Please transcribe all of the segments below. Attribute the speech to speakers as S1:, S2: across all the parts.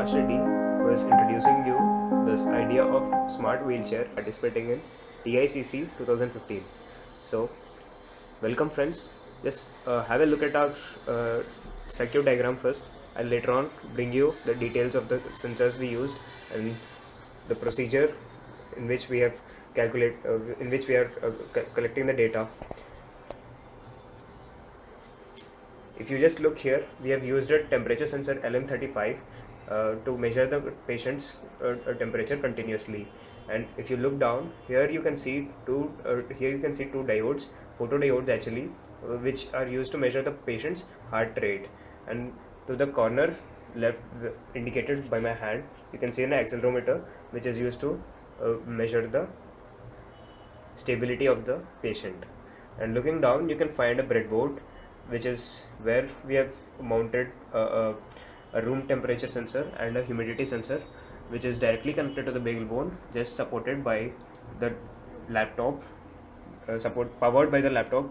S1: Akash Reddy, who is introducing you this idea of smart wheelchair participating in TICC 2015. So, welcome friends. Just have a look at our circuit diagram first. I'll later on bring you the details of the sensors we used and the procedure in which we have in which we are collecting the data. If you just look here, we have used a temperature sensor LM35 to measure the patient's temperature continuously. And if you look down here, you can see two diodes, photodiodes actually, which are used to measure the patient's heart rate. And to the corner left, indicated by my hand, you can see an accelerometer, which is used to measure the stability of the patient. And looking down, you can find a breadboard, which is where we have mounted a room temperature sensor and a humidity sensor, which is directly connected to the bagel bone, just supported by the laptop, powered by the laptop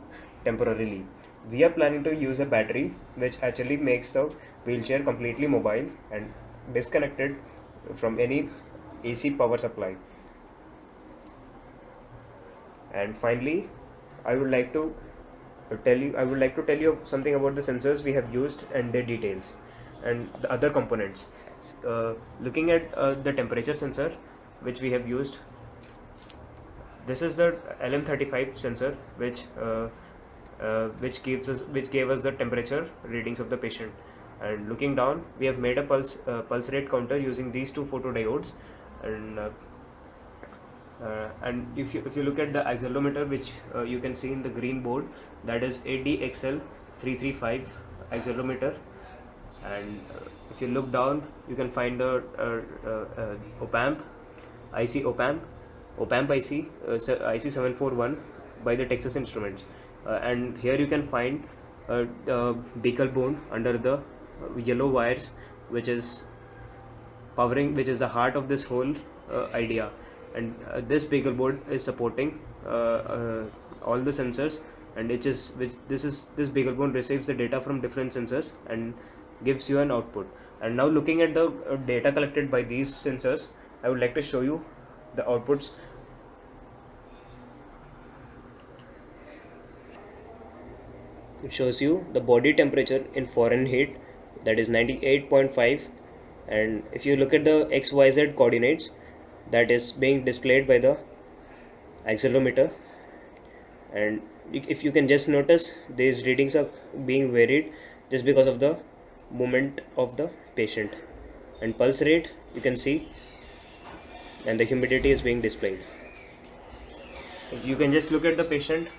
S1: temporarily. We are planning to use a battery, which actually makes the wheelchair completely mobile and disconnected from any AC power supply. And finally, I would like to tell you something about the sensors we have used and their details and the other components. Looking at the temperature sensor which we have used, this is the LM35 sensor which gave us the temperature readings of the patient. And looking down, we have made a pulse rate counter using these two photodiodes. And if you look at the accelerometer, which you can see in the green board, that is ADXL335 accelerometer. And if you look down, you can find the op-amp IC, op-amp IC IC741 by the Texas Instruments. And here you can find the beaker bone under the yellow wires, which is the heart of this whole idea. And this beaker board is supporting all the sensors, and this beaker board receives the data from different sensors and gives you an output. And now, looking at the data collected by these sensors, I would like to show you the outputs. It shows you the body temperature in Fahrenheit, that is 98.5. And if you look at the XYZ coordinates, that is being displayed by the accelerometer. And if you can just notice, these readings are being varied just because of the movement of the patient. And pulse rate, you can see, and the humidity is being displayed. You can just look at the patient.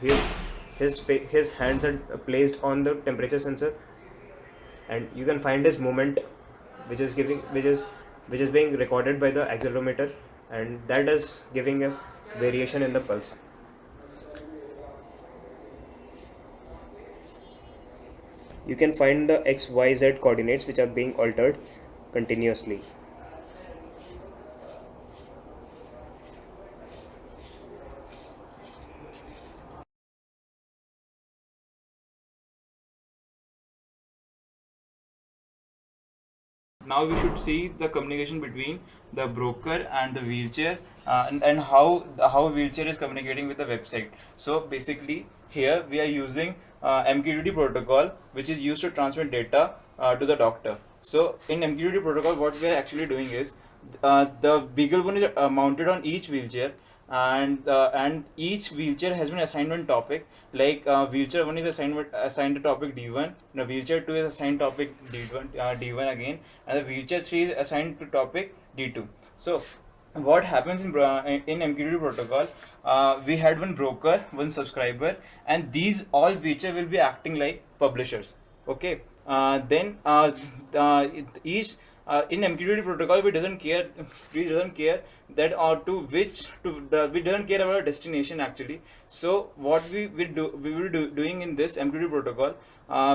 S1: His hands are placed on the temperature sensor, and you can find his movement, which is being recorded by the accelerometer, and that is giving a variation in the pulse. You can find the XYZ coordinates, which are being altered continuously.
S2: Now we should see the communication between the broker and the wheelchair, and how wheelchair is communicating with the website. So basically here we are using MQTT protocol, which is used to transmit data to the doctor. So in MQTT protocol, what we are actually doing is the beagle bone is mounted on each wheelchair, and each wheelchair has been assigned one topic. Like wheelchair 1 is assigned to topic D1, wheelchair 2 is assigned topic D1 again, and the wheelchair 3 is assigned to topic D2. So what happens in MQTT protocol, we had one broker, one subscriber, and these all wheelchair will be acting like publishers. Okay, then each in MQTT protocol, we doesn't care that we don't care about destination actually. So what we will do doing in this MQTT protocol,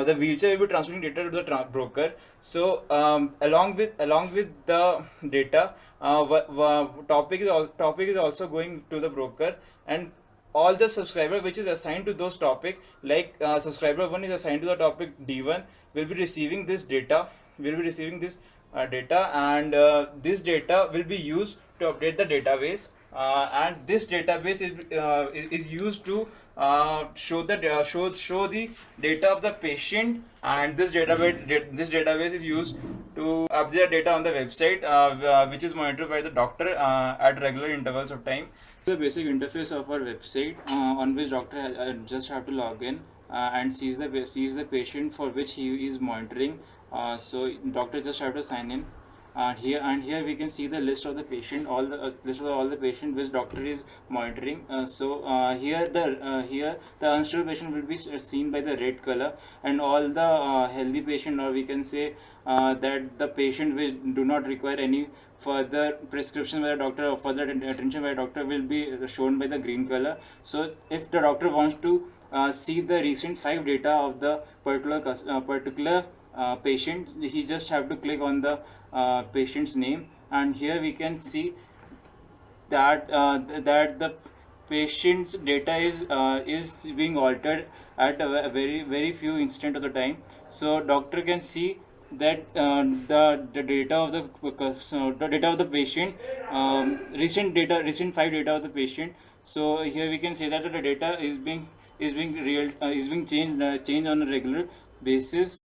S2: the wheelchair will be transmitting data to the broker. So along with the data, topic is also going to the broker, and all the subscriber which is assigned to those topic, like subscriber 1 is assigned to the topic D1, will be receiving this data, will be receiving this data, and this data will be used to update the database, and this database is used to show the data of the patient, and this database is used to update data on the website, which is monitored by the doctor at regular intervals of time. The basic interface of our website, on which doctor just have to log in and sees the patient for which he is monitoring. So doctor just have to sign in. Here we can see the list of the patient, all the list of all the patient which doctor is monitoring. Here the unstable patient will be seen by the red color, and all the healthy patient, or we can say that the patient which do not require any further prescription by the doctor or further attention by the doctor, will be shown by the green color. So if the doctor wants to see the recent 5 data of the particular patient, he just have to click on the patient's name, and here we can see that that the patient's data is being altered at a very few instant of the time. So doctor can see that the data of the data of the patient, recent 5 data of the patient. So here we can say that the data is being changed on a regular basis.